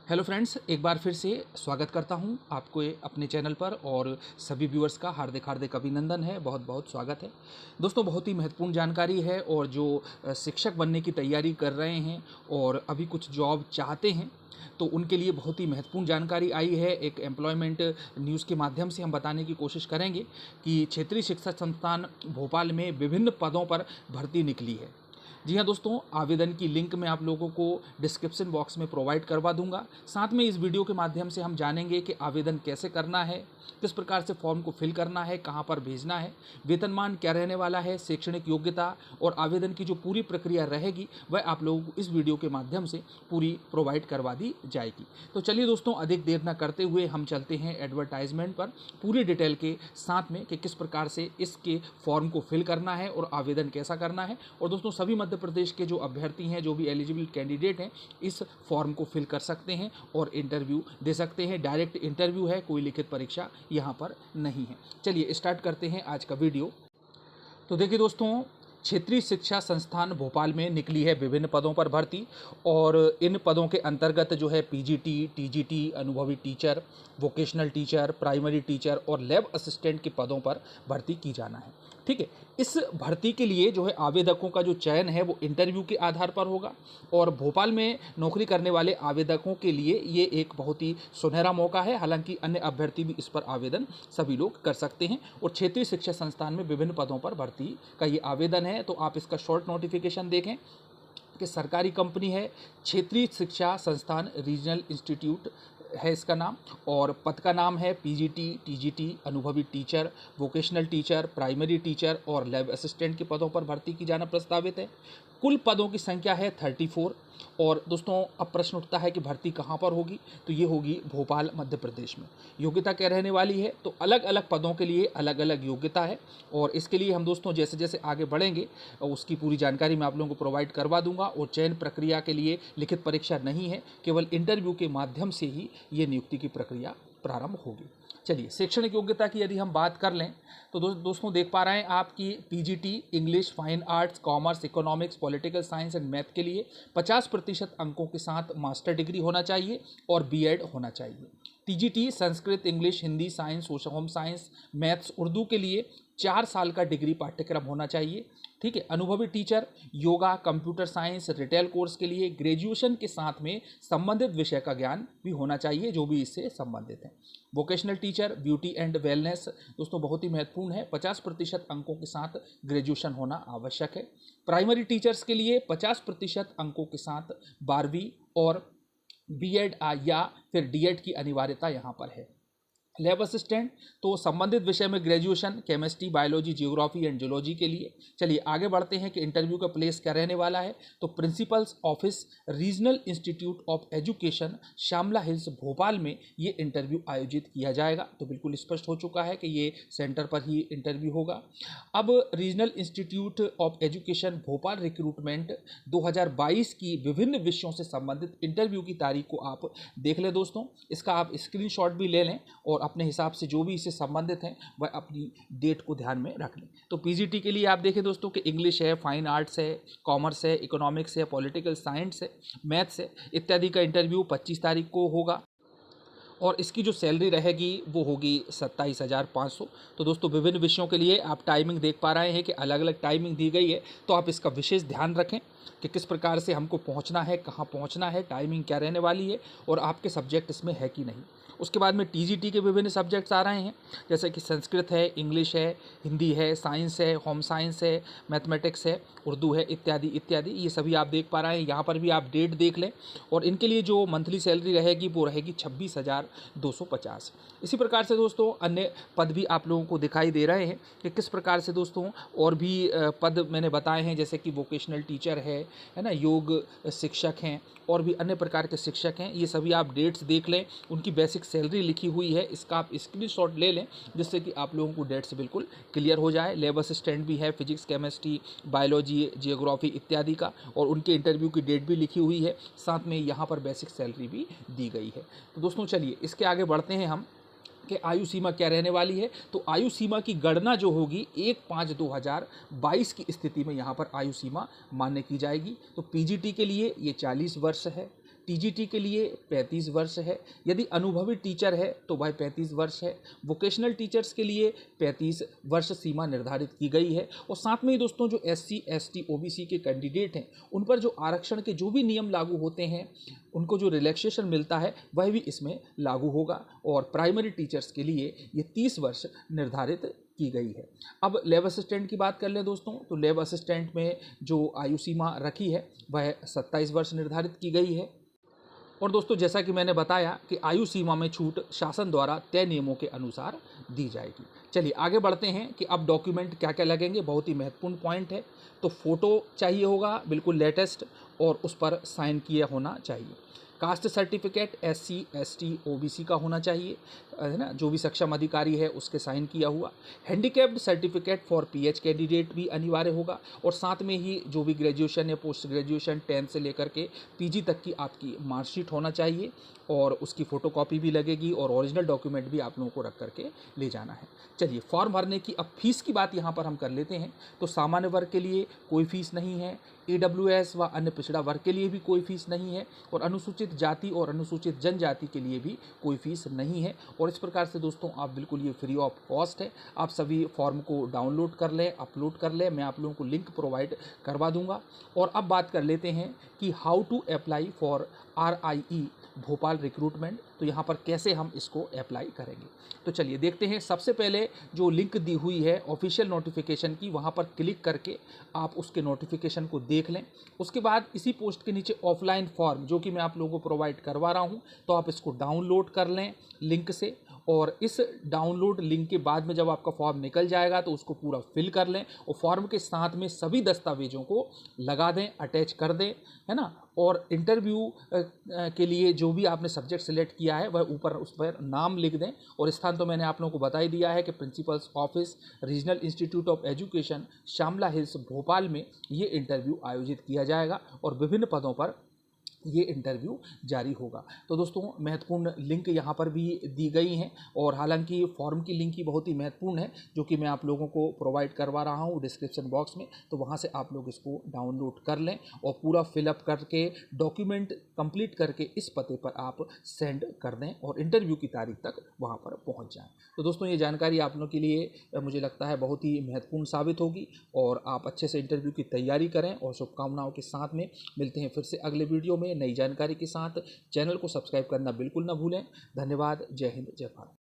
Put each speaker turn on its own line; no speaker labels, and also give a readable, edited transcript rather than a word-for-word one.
Hello friends, एक बार फिर से स्वागत करता हूं आपको अपने चैनल पर और सभी व्यूअर्स का हार्दिक हार्दिक अभिनंदन है। बहुत बहुत स्वागत है दोस्तों। बहुत ही महत्वपूर्ण जानकारी है और जो शिक्षक बनने की तैयारी कर रहे हैं और अभी कुछ जॉब चाहते हैं तो उनके लिए बहुत ही महत्वपूर्ण जानकारी आई है। एक एम्प्लॉयमेंट न्यूज़ के माध्यम से हम बताने की कोशिश करेंगे कि क्षेत्रीय शिक्षा संस्थान भोपाल में विभिन्न पदों पर भर्ती निकली है। जी हाँ दोस्तों, आवेदन की लिंक मैं आप लोगों को डिस्क्रिप्शन बॉक्स में प्रोवाइड करवा दूंगा। साथ में इस वीडियो के माध्यम से हम जानेंगे कि आवेदन कैसे करना है, किस प्रकार से फॉर्म को फिल करना है, कहाँ पर भेजना है, वेतनमान क्या रहने वाला है, शैक्षणिक योग्यता और आवेदन की जो पूरी प्रक्रिया रहेगी वह आप लोगों को इस वीडियो के माध्यम से पूरी प्रोवाइड करवा दी जाएगी। तो चलिए दोस्तों, अधिक देर न करते हुए हम चलते हैं एडवर्टाइजमेंट पर पूरी डिटेल के साथ में कि किस प्रकार से इसके फॉर्म को फिल करना है और आवेदन कैसा करना है। और दोस्तों, सभी मध्य प्रदेश के जो अभ्यर्थी हैं, जो भी एलिजिबल कैंडिडेट हैं, इस फॉर्म को फिल कर सकते हैं और इंटरव्यू दे सकते हैं। डायरेक्ट इंटरव्यू है, कोई लिखित परीक्षा यहाँ पर नहीं है। चलिए स्टार्ट करते हैं आज का वीडियो। तो देखिए दोस्तों, क्षेत्रीय शिक्षा संस्थान भोपाल में निकली है विभिन्न पदों पर भर्ती और इन पदों के अंतर्गत जो है पीजीटी, टीजीटी, अनुभवी teacher, vocational teacher, primary teacher और लैब असिस्टेंट के पदों पर भर्ती की जाना है। ठीक है, इस भर्ती के लिए जो है आवेदकों का जो चयन है वो इंटरव्यू के आधार पर होगा और भोपाल में नौकरी करने वाले आवेदकों के लिए ये एक बहुत ही सुनहरा मौका है। हालांकि अन्य अभ्यर्थी भी इस पर आवेदन सभी लोग कर सकते हैं और क्षेत्रीय शिक्षा संस्थान में विभिन्न पदों पर भर्ती का ये आवेदन है। तो आप इसका शॉर्ट नोटिफिकेशन देखें कि सरकारी कंपनी है, क्षेत्रीय शिक्षा संस्थान रीजनल इंस्टीट्यूट है इसका नाम, और पद का नाम है पीजीटी, टीजीटी, अनुभवी teacher, vocational teacher, primary teacher और लैब असिस्टेंट के पदों पर भर्ती की जाना प्रस्तावित है। कुल पदों की संख्या है 34। और दोस्तों, अब प्रश्न उठता है कि भर्ती कहाँ पर होगी, तो ये होगी भोपाल मध्य प्रदेश में। योग्यता क्या रहने वाली है, तो अलग अलग पदों के लिए अलग अलग योग्यता है और इसके लिए हम दोस्तों जैसे जैसे आगे बढ़ेंगे उसकी पूरी जानकारी मैं आप लोगों को प्रोवाइड करवा दूंगा। और चयन प्रक्रिया के लिए लिखित परीक्षा नहीं है, केवल इंटरव्यू के माध्यम से ही ये नियुक्ति की प्रक्रिया प्रारंभ होगी। चलिए, शैक्षणिक योग्यता की यदि हम बात कर लें तो दोस्तों देख पा रहे हैं आपकी PGT English, fine arts, commerce, economics, political science and math के लिए 50% अंकों के साथ मास्टर डिग्री होना चाहिए और बीएड होना चाहिए। TGT Sanskrit, English, Hindi, science, home science, maths, Urdu के लिए 4 साल का डिग्री पाठ्यक्रम होना चाहिए। ठीक है, अनुभवी teacher yoga, computer science, retail course के लिए ग्रेजुएशन के साथ में संबंधित विषय का ज्ञान भी होना चाहिए जो भी इससे संबंधित है। Vocational teacher beauty and wellness दोस्तों बहुत ही महत्वपूर्ण है, 50% अंकों के साथ ग्रेजुएशन होना आवश्यक है। प्राइमरी टीचर्स के लिए 50% अंकों के साथ 12वीं और बीएड या फिर डीएड की अनिवार्यता यहाँ पर है। लैब असिस्टेंट तो संबंधित विषय में graduation, chemistry, biology, geography and geology के लिए। चलिए आगे बढ़ते हैं कि इंटरव्यू का प्लेस क्या रहने वाला है। तो principal's office, regional institute of education, Shyamla hills, Bhopal में ये इंटरव्यू आयोजित किया जाएगा। तो बिल्कुल स्पष्ट हो चुका है कि ये सेंटर पर ही इंटरव्यू होगा। अब regional institute of education Bhopal recruitment 2022 की विभिन्न विषयों से संबंधित इंटरव्यू की तारीख को आप देख लें दोस्तों। इसका आप स्क्रीनशॉट भी ले लें और अपने हिसाब से जो भी इससे संबंधित हैं वह अपनी डेट को ध्यान में रख लें। तो पीजीटी के लिए आप देखें दोस्तों कि इंग्लिश है, फाइन आर्ट्स है, कॉमर्स है, इकोनॉमिक्स है, पॉलिटिकल साइंस है, मैथ्स है इत्यादि का इंटरव्यू 25 तारीख को होगा और इसकी जो सैलरी रहेगी वो होगी 27,500। तो दोस्तों विभिन्न विषयों के लिए आप टाइमिंग देख पा रहे हैं कि अलग अलग टाइमिंग दी गई है। तो आप इसका विशेष ध्यान रखें कि किस प्रकार से हमको पहुंचना है, कहां पहुंचना है, टाइमिंग क्या रहने वाली है और आपके सब्जेक्ट इसमें है कि नहीं। उसके बाद में टीजीटी के विभिन्न सब्जेक्ट्स आ रहे हैं जैसे कि संस्कृत है, इंग्लिश है, हिंदी है, साइंस है, होम साइंस है, मैथमेटिक्स है, उर्दू है इत्यादि इत्यादि। ये सभी आप देख पा रहे हैं, यहाँ पर भी आप डेट देख लें। और इनके लिए जो मंथली सैलरी रहेगी वो रहेगी 26,250। इसी प्रकार से दोस्तों अन्य पद भी आप लोगों को दिखाई दे रहे हैं कि किस प्रकार से दोस्तों और भी पद मैंने बताए हैं जैसे कि वोकेशनल टीचर है ना, योग शिक्षक हैं और भी अन्य प्रकार के शिक्षक हैं। ये सभी आप डेट्स देख लें, उनकी बेसिक सैलरी लिखी हुई है, इसका आप स्क्रीनशॉट ले लें जिससे कि आप लोगों को डेट्स बिल्कुल क्लियर हो जाए। लैब असिस्टेंट भी है, फिजिक्स, केमिस्ट्री, बायोलॉजी, जियोग्राफी इत्यादि का, और उनके इंटरव्यू की डेट भी लिखी हुई है, साथ में यहाँ पर बेसिक सैलरी भी दी गई है। तो दोस्तों चलिए इसके आगे बढ़ते हैं हम कि आयु सीमा क्या रहने वाली है। तो आयु सीमा की गणना जो होगी 1/5/2022 की स्थिति में यहाँ पर आयु सीमा मान्य की जाएगी। तो पीजीटी के लिए ये 40 वर्ष है, टीजीटी के लिए 35 वर्ष है, यदि अनुभवी टीचर है तो वह 35 वर्ष है। वोकेशनल टीचर्स के लिए 35 वर्ष सीमा निर्धारित की गई है। और साथ में ही दोस्तों जो SC ST OBC के कैंडिडेट हैं उन पर जो आरक्षण के जो भी नियम लागू होते हैं, उनको जो रिलैक्सेशन मिलता है वह भी इसमें लागू होगा। और प्राइमरी टीचर्स के लिए ये 30 वर्ष निर्धारित की गई है। अब लैब असिस्टेंट की बात कर लें दोस्तों, तो लैब असिस्टेंट में जो आयु सीमा रखी है वह 27 वर्ष निर्धारित की गई है। और दोस्तों जैसा कि मैंने बताया कि आयु सीमा में छूट शासन द्वारा तय नियमों के अनुसार दी जाएगी। चलिए आगे बढ़ते हैं कि अब डॉक्यूमेंट क्या क्या लगेंगे, बहुत ही महत्वपूर्ण पॉइंट है। तो फोटो चाहिए होगा बिल्कुल लेटेस्ट और उस पर साइन किया होना चाहिए। Caste certificate SC ST OBC का होना चाहिए, है ना, जो भी सक्षम अधिकारी है उसके साइन किया हुआ। Handicapped certificate for PH candidate भी अनिवार्य होगा। और साथ में ही जो भी ग्रेजुएशन या पोस्ट ग्रेजुएशन 10 से लेकर के PG तक की आपकी मार्कशीट होना चाहिए और उसकी फ़ोटोकॉपी भी लगेगी और ओरिजिनल डॉक्यूमेंट भी आप लोगों को रख करके ले जाना है। चलिए फॉर्म भरने की अब फीस की बात यहाँ पर हम कर लेते हैं। तो सामान्य वर्ग के लिए कोई फीस नहीं है, AWS व अन्य पिछड़ा वर्ग के लिए भी कोई फीस नहीं है, और अनुसूचित जाति और अनुसूचित जनजाति के लिए भी कोई फीस नहीं है। और इस प्रकार से दोस्तों आप बिल्कुल ये फ्री ऑफ कॉस्ट है। आप सभी फॉर्म को डाउनलोड कर लें, अपलोड कर लें, मैं आप लोगों को लिंक प्रोवाइड करवा दूंगा। और अब बात कर लेते हैं कि how to apply for RIE Bhopal recruitment, तो यहाँ पर कैसे हम इसको अप्लाई करेंगे। तो चलिए देखते हैं। सबसे पहले जो लिंक दी हुई है ऑफिशियल नोटिफिकेशन की, वहाँ पर क्लिक करके आप उसके नोटिफिकेशन को देख लें। उसके बाद इसी पोस्ट के नीचे ऑफलाइन फॉर्म जो कि मैं आप लोगों को प्रोवाइड करवा रहा हूँ, तो आप इसको डाउनलोड कर लें लिंक से। और इस डाउनलोड लिंक के बाद में जब आपका फॉर्म निकल जाएगा तो उसको पूरा फिल कर लें और फॉर्म के साथ में सभी दस्तावेजों को लगा दें, अटैच कर दें, है ना। और इंटरव्यू के लिए जो भी आपने सब्जेक्ट सिलेक्ट किया है वह ऊपर उस पर नाम लिख दें। और स्थान तो मैंने आप लोगों को बता ही दिया है कि principal's office, regional institute of education, Shyamla hills, Bhopal में ये इंटरव्यू आयोजित किया जाएगा और विभिन्न पदों पर ये इंटरव्यू जारी होगा। तो दोस्तों महत्वपूर्ण लिंक यहाँ पर भी दी गई हैं। और हालांकि फॉर्म की लिंक ही बहुत ही महत्वपूर्ण है जो कि मैं आप लोगों को प्रोवाइड करवा रहा हूँ डिस्क्रिप्शन बॉक्स में, तो वहाँ से आप लोग इसको डाउनलोड कर लें और पूरा फिलअप करके डॉक्यूमेंट कंप्लीट करके इस पते पर आप सेंड कर दें और इंटरव्यू की तारीख तक वहाँ पर पहुँच जाएँ। तो दोस्तों ये जानकारी आप लोगों के लिए मुझे लगता है बहुत ही महत्वपूर्ण साबित होगी और आप अच्छे से इंटरव्यू की तैयारी करें। और शुभकामनाओं के साथ में मिलते हैं फिर से अगले वीडियो में नई जानकारी के साथ। चैनल को सब्सक्राइब करना बिल्कुल ना भूलें। धन्यवाद। जय हिंद, जय भारत।